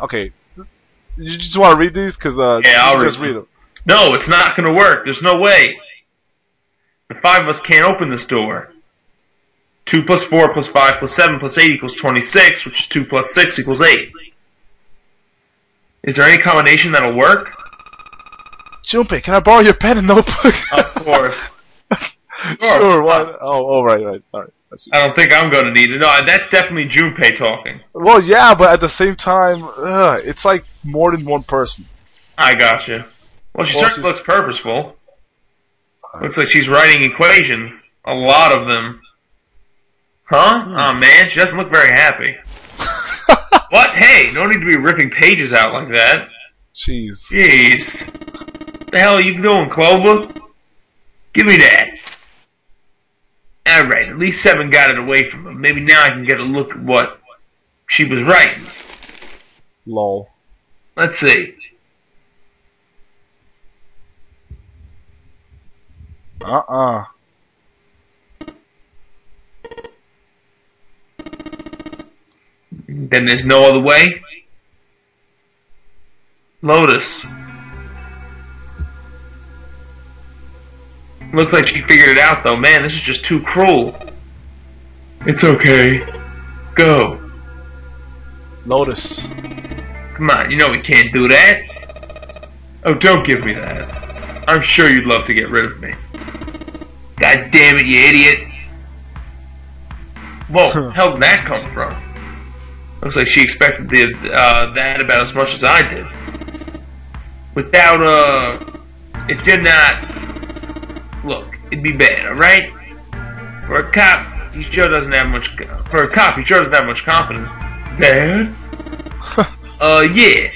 Okay. You just want to read these? Because Yeah, I'll just read them. No, it's not going to work. There's no way. The 5 of us can't open this door. 2 plus 4 plus 5 plus 7 plus 8 equals 26, which is 2 plus 6 equals 8. Is there any combination that'll work? Junpei, can I borrow your pen and notebook? Of course. Sure, why? Oh, right, sorry. I don't think I'm going to need it. No, that's definitely Junpei talking. Well, yeah, but at the same time, it's like more than one person. I gotcha. Well, she certainly looks purposeful. Looks like she's writing equations. A lot of them. Huh? Oh, man, she doesn't look very happy. What? Hey, no need to be ripping pages out like that. Jeez. What the hell are you doing, Clover? Give me that. Alright, at least 7 got it away from him. Maybe now I can get a look at what she was writing. Lol. Let's see. Then there's no other way? Lotus. Looks like she figured it out, though. Man, this is just too cruel. It's okay. Go. Lotus. Come on, you know we can't do that. Oh, don't give me that. I'm sure you'd love to get rid of me. God damn it, you idiot. Whoa, hell did that come from? Looks like she expected that about as much as I did. Without, if you're not... Look, it'd be bad, alright? For a cop, he sure doesn't have much... For a cop, he sure doesn't have much confidence. Dad? Yeah.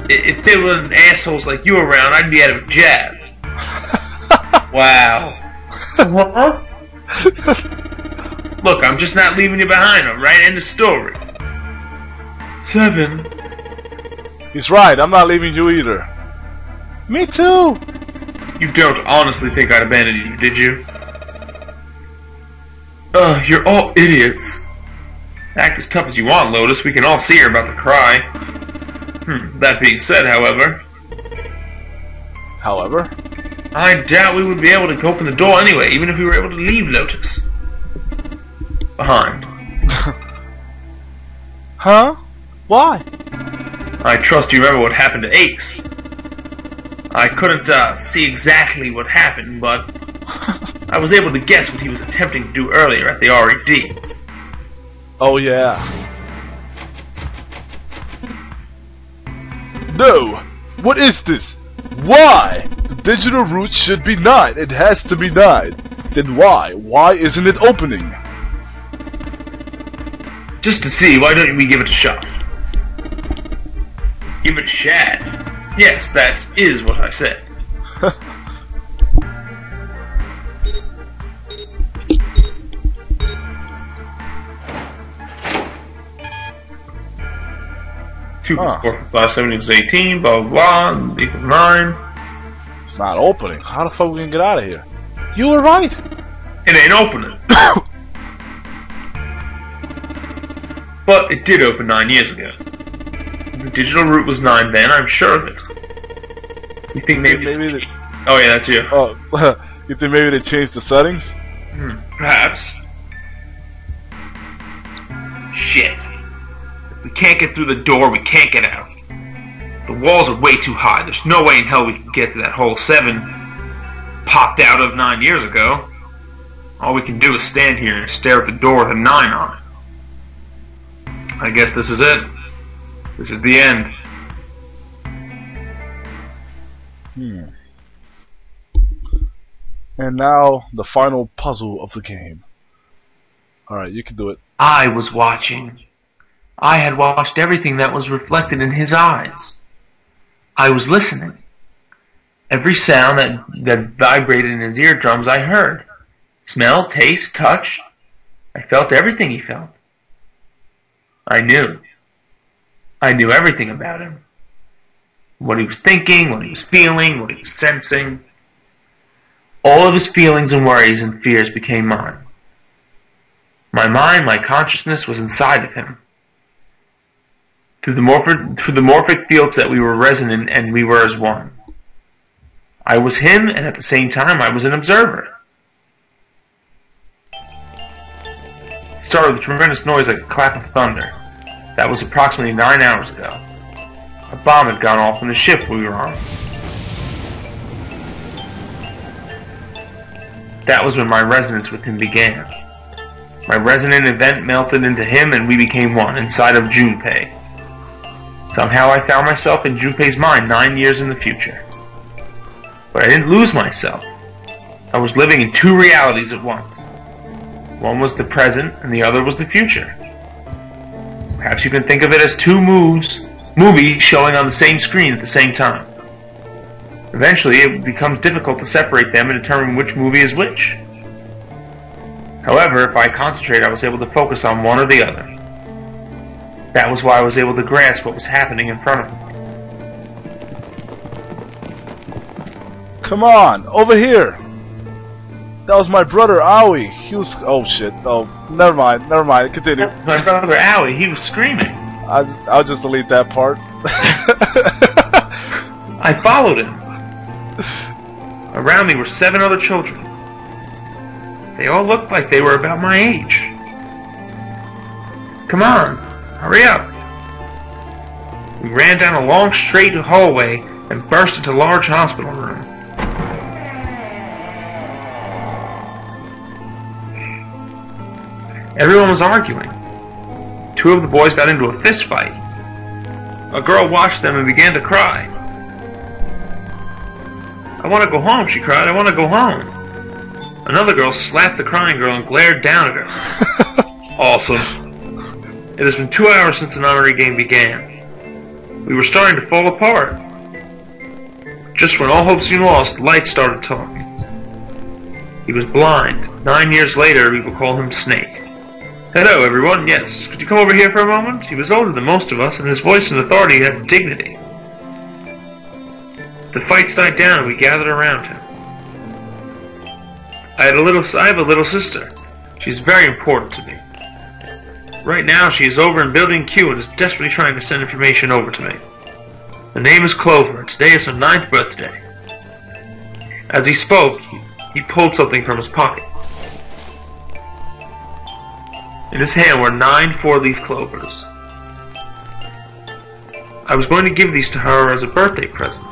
If there were assholes like you around, I'd be out of a job. Wow. What? Look, I'm just not leaving you behind, alright? End of story. 7. He's right, I'm not leaving you either. Me too. You don't honestly think I'd abandon you, did you? You're all idiots. Act as tough as you want, Lotus. We can all see her about to cry. That being said, however... I doubt we would be able to open the door anyway, even if we were able to leave Lotus behind. Huh? Why? I trust you remember what happened to Ace. I couldn't see exactly what happened, but I was able to guess what he was attempting to do earlier at the RED. Oh yeah. No! What is this? Why? The digital route should be 9. It has to be 9. Then why? Why isn't it opening? Just to see, why don't we give it a shot? Give it a shot? Yes, that is what I said. Two, 4, 5, 7 equals 18, blah, blah, blah, equals 9. It's not opening. How the fuck are we gonna get out of here? You were right. It ain't opening. But it did open 9 years ago. The digital route was 9 then, I'm sure of it. You think maybe oh yeah, that's you. Oh, you think maybe they changed the settings? Perhaps. Shit. If we can't get through the door, we can't get out. The walls are way too high. There's no way in hell we can get to that hole 7 popped out of 9 years ago. All we can do is stand here and stare at the door with a 9 on it. I guess this is it. This is the end. And now, the final puzzle of the game. Alright, you can do it. I was watching. I had watched everything that was reflected in his eyes. I was listening. Every sound that vibrated in his eardrums I heard. Smell, taste, touch. I felt everything he felt. I knew. I knew everything about him. What he was thinking, what he was feeling, what he was sensing. All of his feelings and worries and fears became mine. My mind, my consciousness was inside of him. Through the morphic fields that we were resonant and we were as one. I was him, and at the same time I was an observer. It started with a tremendous noise like a clap of thunder. That was approximately 9 hours ago. A bomb had gone off on the ship we were on. That was when my resonance with him began. My resonant event melted into him and we became one inside of Junpei. Somehow I found myself in Junpei's mind 9 years in the future. But I didn't lose myself. I was living in two realities at once. One was the present and the other was the future. Perhaps you can think of it as two movies showing on the same screen at the same time. Eventually, it becomes difficult to separate them and determine which movie is which. However, if I concentrate, I was able to focus on one or the other. That was why I was able to grasp what was happening in front of me. Come on, over here! That was my brother, Aoi. He was... Oh shit, oh, never mind, continue. My brother, Aoi, he was screaming. I'll just delete that part. I followed him. Around me were 7 other children. They all looked like they were about my age. Come on, hurry up. We ran down a long straight hallway and burst into a large hospital room. Everyone was arguing. 2 of the boys got into a fist fight. A girl watched them and began to cry. I want to go home, she cried. I want to go home. Another girl slapped the crying girl and glared down at her. Awesome. It has been 2 hours since the memory game began. We were starting to fall apart. Just when all hope seemed lost, Light started talking. He was blind. 9 years later, we will call him Snake. Hello, everyone. Yes, could you come over here for a moment? He was older than most of us, and his voice and authority had dignity. The fights died down, and we gathered around him. I have a little sister. She is very important to me. Right now, she is over in Building Q and is desperately trying to send information over to me. Her name is Clover, and today is her 9th birthday. As he spoke, he pulled something from his pocket. In his hand were 9 4-leaf clovers. I was going to give these to her as a birthday present.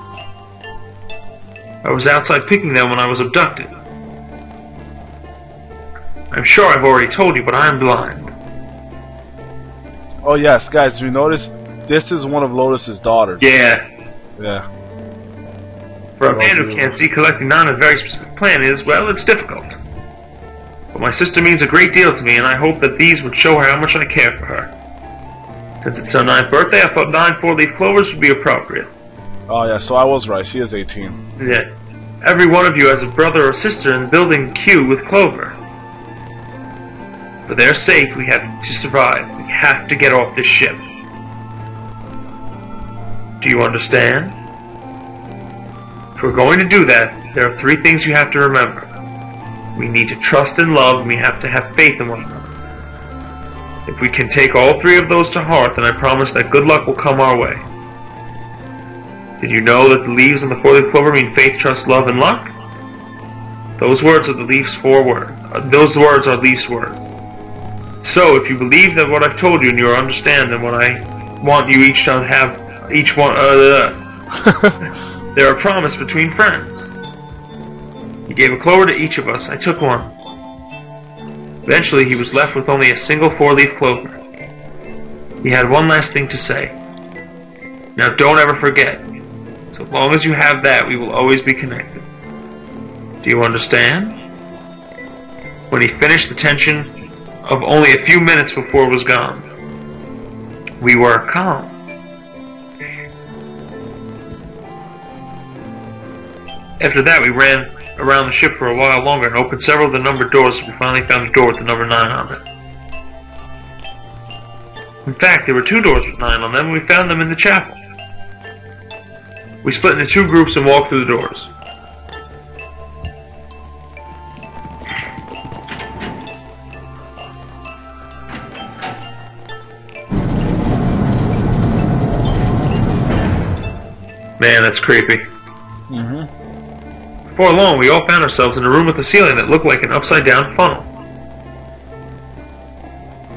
I was outside picking them when I was abducted. I'm sure I've already told you, but I am blind. Oh yes, guys, if you notice, this is one of Lotus's daughters. Yeah. Yeah. For a man who can't see, collecting 9 on a very specific plan is, well, it's difficult. But my sister means a great deal to me, and I hope that these would show her how much I care for her. Since it's her 9th birthday, I thought 9 4-leaf clovers would be appropriate. Oh yeah, so I was right. She is 18. Yeah. Every one of you has a brother or sister in Building Q with Clover. For their sake, we have to survive. We have to get off this ship. Do you understand? If we're going to do that, there are 3 things you have to remember. We need to trust and love, and we have to have faith in one another. If we can take all 3 of those to heart, then I promise that good luck will come our way. Did you know that the leaves on the 4-leaf clover mean faith, trust, love, and luck? Those words are the leaf's 4 words. Those words are leaf's words. So, if you believe that what I've told you and you understand then what I want you each to have, each one, they're a promise between friends. He gave a clover to each of us. I took one. Eventually, he was left with only a single 4-leaf clover. He had one last thing to say. Now, don't ever forget. So long as you have that, we will always be connected. Do you understand? When he finished, the tension of only a few minutes before it was gone. We were calm. After that, we ran around the ship for a while longer and opened several of the numbered doors until we finally found a door with the number 9 on it. In fact, there were 2 doors with 9 on them, and we found them in the chapel. We split into 2 groups and walked through the doors. Man, that's creepy. Mm-hmm. Before long, we all found ourselves in a room with a ceiling that looked like an upside-down funnel.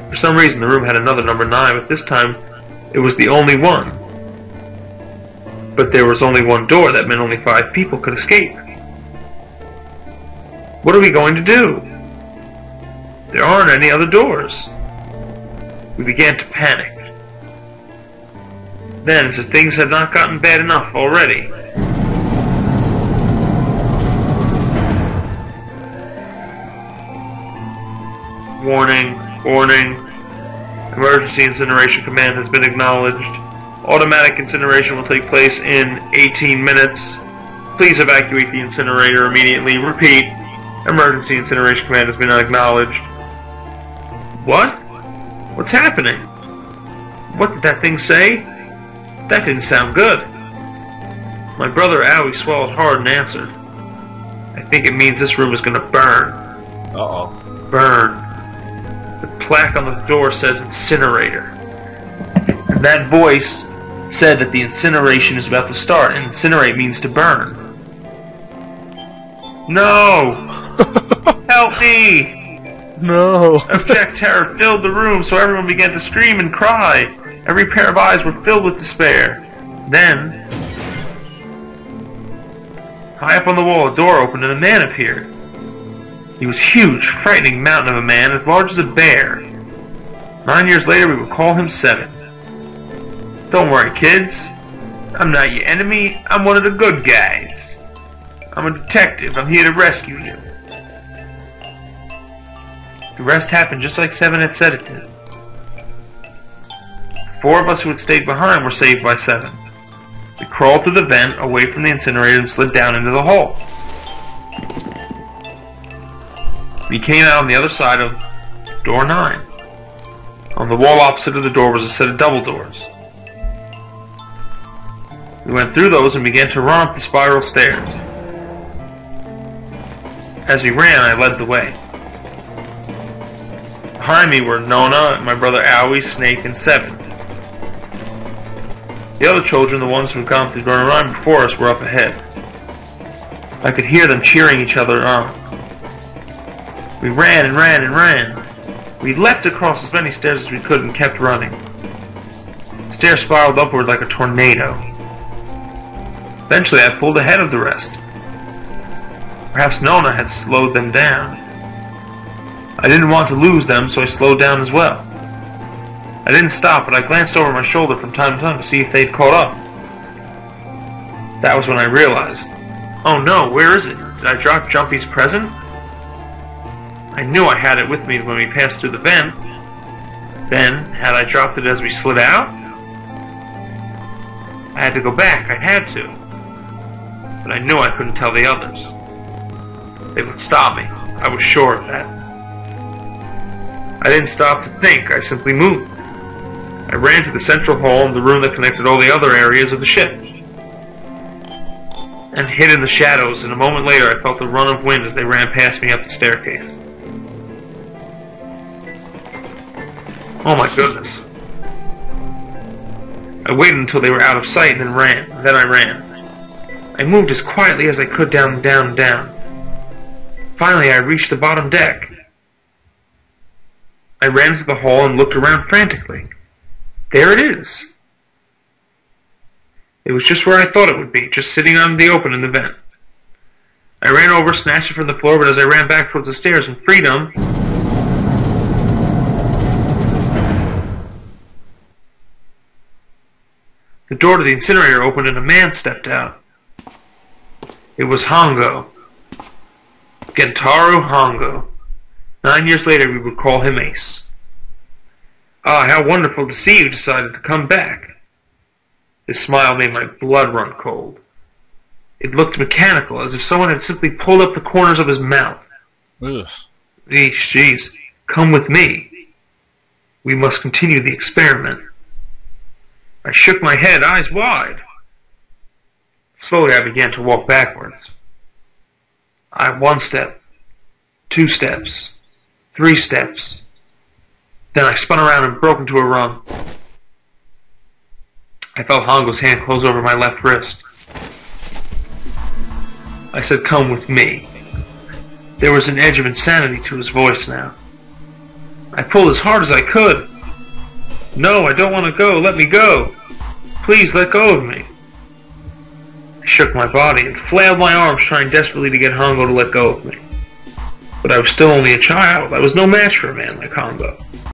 For some reason, the room had another number 9, but this time it was the only one. But there was only one door. That meant only 5 people could escape. What are we going to do? There aren't any other doors. We began to panic. Then, as if things had not gotten bad enough already, warning, warning. Emergency incineration command has been acknowledged. Automatic incineration will take place in 18 minutes. Please evacuate the incinerator immediately. Repeat. Emergency incineration command has been acknowledged. What? What's happening? What did that thing say? That didn't sound good. My brother Owie swallowed hard and answered. I think it means this room is going to burn. Uh-oh. Burn. The plaque on the door says incinerator. And that voice said that the incineration is about to start, and incinerate means to burn. No! Help me! No. Abject terror filled the room, so everyone began to scream and cry. Every pair of eyes were filled with despair. Then, high up on the wall, a door opened and a man appeared. He was a huge, frightening mountain of a man, as large as a bear. 9 years later, we would call him 7. Don't worry, kids. I'm not your enemy. I'm one of the good guys. I'm a detective. I'm here to rescue you. The rest happened just like 7 had said it did. 4 of us who had stayed behind were saved by 7. We crawled through the vent away from the incinerator and slid down into the hole. We came out on the other side of door 9. On the wall opposite of the door was a set of double doors. We went through those and began to run up the spiral stairs. As we ran, I led the way. Behind me were Nona, my brother Owie, Snake, and 7. The other children, the ones who had gone through door 9 before us, were up ahead. I could hear them cheering each other on. We ran and ran and ran. We leapt across as many stairs as we could and kept running. The stairs spiraled upward like a tornado. Eventually I pulled ahead of the rest. Perhaps Nona had slowed them down. I didn't want to lose them, so I slowed down as well. I didn't stop, but I glanced over my shoulder from time to time to see if they'd caught up. That was when I realized, oh no, where is it? Did I drop Jumpy's present? I knew I had it with me when we passed through the vent. Then, had I dropped it as we slid out? I had to go back, I had to. But I knew I couldn't tell the others. They would stop me. I was sure of that. I didn't stop to think, I simply moved. I ran to the central hall in the room that connected all the other areas of the ship. And hid in the shadows, and a moment later I felt a run of wind as they ran past me up the staircase. Oh my goodness. I waited until they were out of sight and then ran. Then I ran. I moved as quietly as I could down, down, down. Finally I reached the bottom deck. I ran into the hall and looked around frantically. There it is. It was just where I thought it would be, just sitting out in the open in the vent. I ran over, snatched it from the floor, but as I ran back towards the stairs in freedom, the door to the incinerator opened and a man stepped out. It was Hongo. Gentaro Hongo. 9 years later we would call him Ace. Ah, how wonderful to see you decided to come back. His smile made my blood run cold. It looked mechanical, as if someone had simply pulled up the corners of his mouth. Ugh. Eesh, jeez. Come with me. We must continue the experiment. I shook my head, eyes wide. Slowly I began to walk backwards. 1 step, 2 steps, 3 steps. Then I spun around and broke into a run. I felt Hongo's hand close over my left wrist. I said, "Come with me." There was an edge of insanity to his voice now. I pulled as hard as I could. "No, I don't want to go. Let me go. Please let go of me." I shook my body and flailed my arms, trying desperately to get Hongo to let go of me. But I was still only a child. I was no match for a man like Hongo.